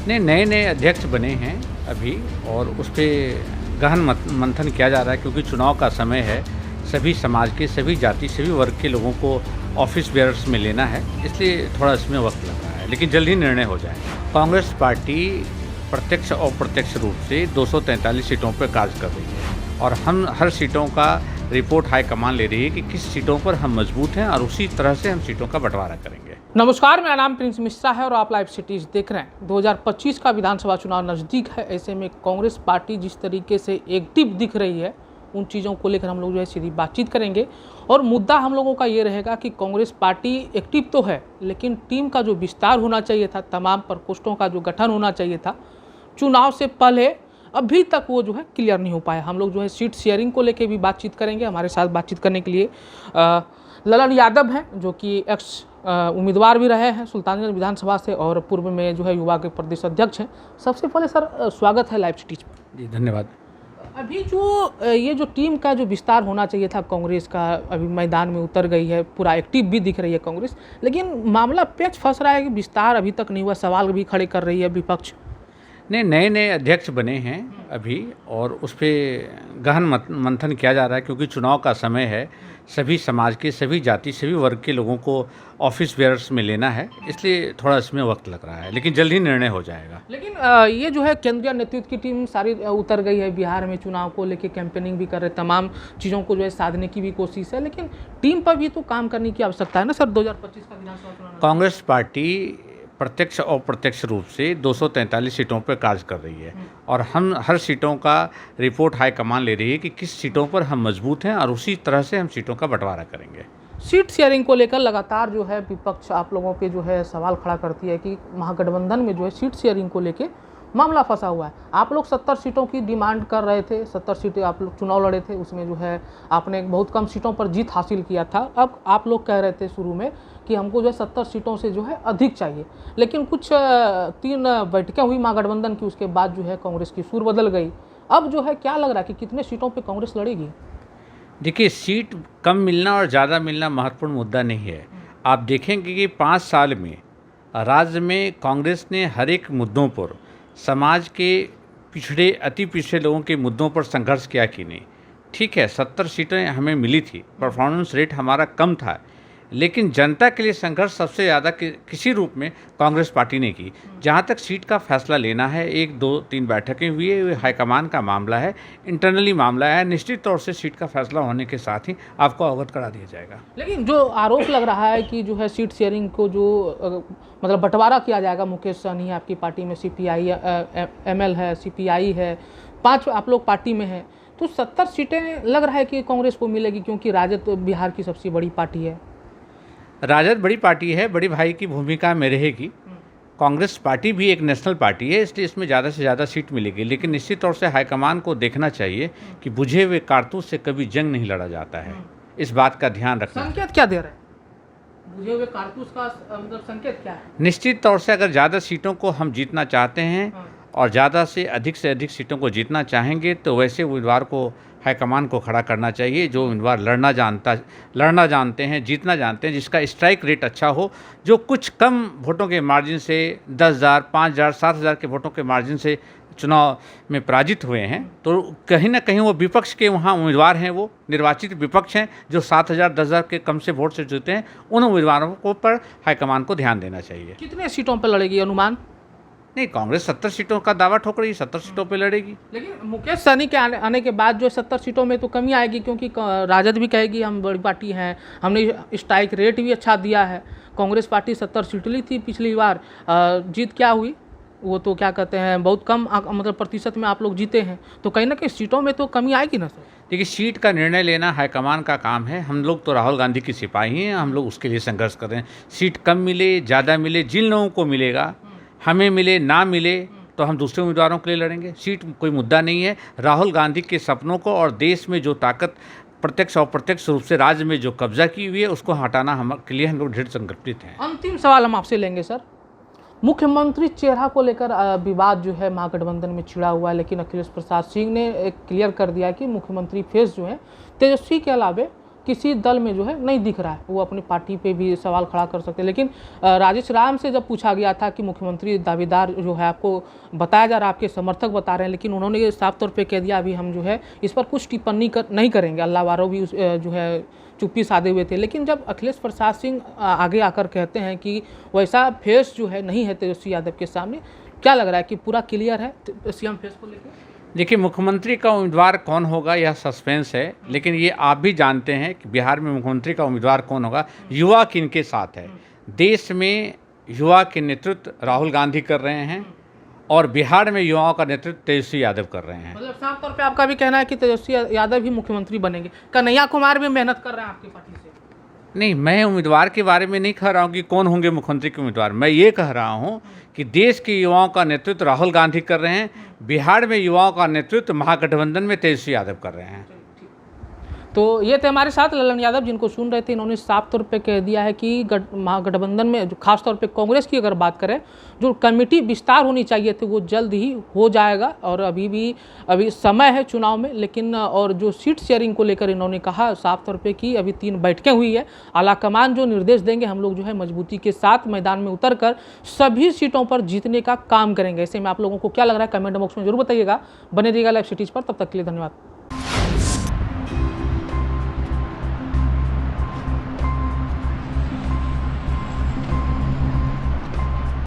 नहीं, नए नए अध्यक्ष बने हैं अभी और उस पर गहन मंथन किया जा रहा है, क्योंकि चुनाव का समय है। सभी समाज के, सभी जाति, सभी वर्ग के लोगों को ऑफिस बेयर्स में लेना है, इसलिए थोड़ा इसमें वक्त लग रहा है, लेकिन जल्द ही निर्णय हो जाएगा। कांग्रेस पार्टी प्रत्यक्ष और अप्रत्यक्ष रूप से 243 सीटों पर कार्य कर रही है और हम हर सीटों का रिपोर्ट हाईकमान ले रही है कि किस सीटों पर हम मजबूत हैं और उसी तरह से हम सीटों का बंटवारा करेंगे। नमस्कार, मेरा नाम प्रिंस मिश्रा है और आप लाइव सिटीज देख रहे हैं। 2025 का विधानसभा चुनाव नज़दीक है। ऐसे में कांग्रेस पार्टी जिस तरीके से एक्टिव दिख रही है, उन चीज़ों को लेकर हम लोग जो है सीधी बातचीत करेंगे। और मुद्दा हम लोगों का ये रहेगा कि कांग्रेस पार्टी एक्टिव तो है, लेकिन टीम का जो विस्तार होना चाहिए था, तमाम प्रकोष्ठों का जो गठन होना चाहिए था चुनाव से पहले, अभी तक वो जो है क्लियर नहीं हो पाया। हम लोग जो है सीट शेयरिंग को लेकर भी बातचीत करेंगे। हमारे साथ बातचीत करने के लिए ललन यादव हैं, जो कि एक्स उम्मीदवार भी रहे हैं सुल्तानगंज विधानसभा से और पूर्व में जो है युवा के प्रदेश अध्यक्ष हैं। सबसे पहले सर स्वागत है लाइव सिटीज पर। जी धन्यवाद। अभी जो ये जो टीम का जो विस्तार होना चाहिए था कांग्रेस का, अभी मैदान में उतर गई है, पूरा एक्टिव भी दिख रही है कांग्रेस, लेकिन मामला पेच फंस रहा है कि विस्तार अभी तक नहीं हुआ। सवाल भी खड़े कर रही है विपक्ष। नहीं, नए नए अध्यक्ष बने हैं अभी और उस पर गहन मंथन किया जा रहा है, क्योंकि चुनाव का समय है। सभी समाज के, सभी जाति, सभी वर्ग के लोगों को ऑफिस बेयर्स में लेना है, इसलिए थोड़ा इसमें वक्त लग रहा है, लेकिन जल्द ही निर्णय हो जाएगा। लेकिन ये जो है केंद्रीय नेतृत्व की टीम सारी उतर गई है बिहार में, चुनाव को लेके कैंपेनिंग भी कर रहे, तमाम चीज़ों को जो है साधने की भी कोशिश है, लेकिन टीम पर भी तो काम करने की आवश्यकता है ना सर। 2025 का विधानसभा चुनाव कांग्रेस पार्टी प्रत्यक्ष और अप्रत्यक्ष रूप से 243 सीटों पर कार्य कर रही है और हम हर सीटों का रिपोर्ट हाईकमान ले रही है कि किस सीटों पर हम मजबूत हैं और उसी तरह से हम सीटों का बंटवारा करेंगे। सीट शेयरिंग को लेकर लगातार जो है विपक्ष आप लोगों पे जो है सवाल खड़ा करती है कि महागठबंधन में जो है सीट शेयरिंग को लेकर मामला फंसा हुआ है। आप लोग 70 सीटों की डिमांड कर रहे थे, 70 सीटें आप लोग चुनाव लड़े थे, उसमें जो है आपने बहुत कम सीटों पर जीत हासिल किया था। अब आप लोग कह रहे थे शुरू में कि हमको जो है 70 सीटों से जो है अधिक चाहिए, लेकिन कुछ 3 बैठकें हुई महागठबंधन की, उसके बाद जो है कांग्रेस की सुर बदल गई। अब जो है क्या लग रहा है कि कितने सीटों पर कांग्रेस लड़ेगी? देखिए, सीट कम मिलना और ज़्यादा मिलना महत्वपूर्ण मुद्दा नहीं है। आप देखेंगे कि 5 साल में राज्य में कांग्रेस ने हर एक मुद्दों पर, समाज के पिछड़े, अति पिछड़े लोगों के मुद्दों पर संघर्ष किया कि नहीं। ठीक है, 70 सीटें हमें मिली थी, परफॉर्मेंस रेट हमारा कम था, लेकिन जनता के लिए संघर्ष सबसे ज़्यादा किसी रूप में कांग्रेस पार्टी ने की। जहाँ तक सीट का फैसला लेना है, 1, 2, 3 बैठकें हुई है, ये हाईकमान का मामला है, इंटरनली मामला है। निश्चित तौर से सीट का फैसला होने के साथ ही आपको अवगत करा दिया जाएगा। लेकिन जो आरोप लग रहा है कि जो है सीट शेयरिंग को जो मतलब बंटवारा किया जाएगा, मुकेश सहनी है आपकी पार्टी में, CPI ML है, CPI है, 5 आप लोग पार्टी में हैं, तो 70 सीटें लग रहा है कि कांग्रेस को मिलेगी, क्योंकि राजद बिहार की सबसे बड़ी पार्टी है। राजद बड़ी पार्टी है, बड़ी भाई की भूमिका में रहेगी। कांग्रेस पार्टी भी एक नेशनल पार्टी है, इसलिए इसमें ज़्यादा से ज़्यादा सीट मिलेगी, लेकिन निश्चित तौर से हाईकमान को देखना चाहिए कि बुझे हुए कारतूस से कभी जंग नहीं लड़ा जाता है। इस बात का ध्यान रखना। संकेत क्या दे रहे हैं? बुझे हुए कारतूस का मतलब संकेत क्या है? निश्चित तौर से अगर ज़्यादा सीटों को हम जीतना चाहते हैं और ज़्यादा से अधिक सीटों को जीतना चाहेंगे, तो वैसे उम्मीदवार को हाईकमान को खड़ा करना चाहिए जो उम्मीदवार लड़ना जानते हैं, जीतना जानते हैं, जिसका स्ट्राइक रेट अच्छा हो। जो कुछ कम वोटों के मार्जिन से 10,000, 5,000, 7,000 के वोटों के मार्जिन से चुनाव में पराजित हुए हैं, तो कहीं ना कहीं वो विपक्ष के वहाँ उम्मीदवार हैं, वो निर्वाचित विपक्ष हैं जो 7,000, 10,000 के कम से वोट से जीते हैं। उन उम्मीदवारों को पर हाईकमान को ध्यान देना चाहिए। कितने सीटों पर लड़ेगी अनुमान? नहीं, कांग्रेस 70 सीटों का दावा ठोक रही है, 70 सीटों पे लड़ेगी। लेकिन मुकेश सहनी के आने के बाद जो 70 सीटों में तो कमी आएगी, क्योंकि राजद भी कहेगी हम बड़ी पार्टी हैं, हमने स्ट्राइक रेट भी अच्छा दिया है। कांग्रेस पार्टी 70 सीट ली थी पिछली बार, जीत क्या हुई? वो तो क्या कहते हैं, बहुत कम मतलब प्रतिशत में आप लोग जीते हैं, तो कहीं ना कहीं सीटों में तो कमी आएगी ना सर। देखिए, सीट का निर्णय लेना हाईकमान का काम है। हम लोग तो राहुल गांधी की सिपाही हैं, हम लोग उसके लिए संघर्ष कर रहे हैं। सीट कम मिले, ज़्यादा मिले, जिन लोगों को मिलेगा, हमें मिले ना मिले, तो हम दूसरे उम्मीदवारों के लिए लड़ेंगे। सीट कोई मुद्दा नहीं है। राहुल गांधी के सपनों को और देश में जो ताकत प्रत्यक्ष और अप्रत्यक्ष रूप से राज्य में जो कब्जा की हुई है, उसको हटाना के लिए हम लोग दृढ़ संकल्पित हैं। अंतिम सवाल हम आपसे लेंगे सर। मुख्यमंत्री चेहरा को लेकर विवाद जो है महागठबंधन में छिड़ा हुआ है, लेकिन अखिलेश प्रसाद सिंह ने एक क्लियर कर दिया कि मुख्यमंत्री फेस जो है तेजस्वी के अलावे किसी दल में जो है नहीं दिख रहा है। वो अपनी पार्टी पे भी सवाल खड़ा कर सकते हैं। लेकिन राजेश राम से जब पूछा गया था कि मुख्यमंत्री दावेदार जो है आपको बताया जा रहा है, आपके समर्थक बता रहे हैं, लेकिन उन्होंने ये साफ तौर पे कह दिया अभी हम जो है इस पर कुछ टिप्पणी नहीं करेंगे। अल्लाह वारो भी जो है चुप्पी साधे हुए थे। लेकिन जब अखिलेश प्रसाद सिंह आगे आकर कहते हैं कि वैसा फेस जो है नहीं है तेजस्वी यादव के सामने, क्या लग रहा है कि पूरा क्लियर है सीएम फेस को लेकर? देखिए, मुख्यमंत्री का उम्मीदवार कौन होगा यह सस्पेंस है, लेकिन ये आप भी जानते हैं कि बिहार में मुख्यमंत्री का उम्मीदवार कौन होगा, युवा किनके साथ है। देश में युवा के नेतृत्व राहुल गांधी कर रहे हैं और बिहार में युवाओं का नेतृत्व तेजस्वी यादव कर रहे हैं। मतलब साफ तौर पे आपका भी कहना है कि तेजस्वी यादव ही मुख्यमंत्री बनेंगे। कन्हैया कुमार भी मेहनत कर रहे हैं आपकी पार्टी से? नहीं, मैं उम्मीदवार के बारे में नहीं कह रहा हूँ कि कौन होंगे मुख्यमंत्री के उम्मीदवार। मैं ये कह रहा हूँ कि देश के युवाओं का नेतृत्व राहुल गांधी कर रहे हैं, बिहार में युवाओं का नेतृत्व महागठबंधन में तेजस्वी यादव कर रहे हैं। तो ये थे हमारे साथ ललन यादव, जिनको सुन रहे थे। इन्होंने साफ तौर पे कह दिया है कि महागठबंधन में जो खासतौर पे कांग्रेस की अगर बात करें, जो कमेटी विस्तार होनी चाहिए थे वो जल्द ही हो जाएगा। और अभी समय है चुनाव में, लेकिन और जो सीट शेयरिंग को लेकर इन्होंने कहा साफ तौर पे कि अभी 3 बैठकें हुई है। आलाकमान जो निर्देश देंगे हम लोग जो है मजबूती के साथ मैदान में उतर कर सभी सीटों पर जीतने का काम करेंगे। ऐसे में आप लोगों को क्या लग रहा है कमेंट बॉक्स में जरूर बताइएगा। बने रहिएगा लाइव सिटीज पर। तब तक के लिए धन्यवाद।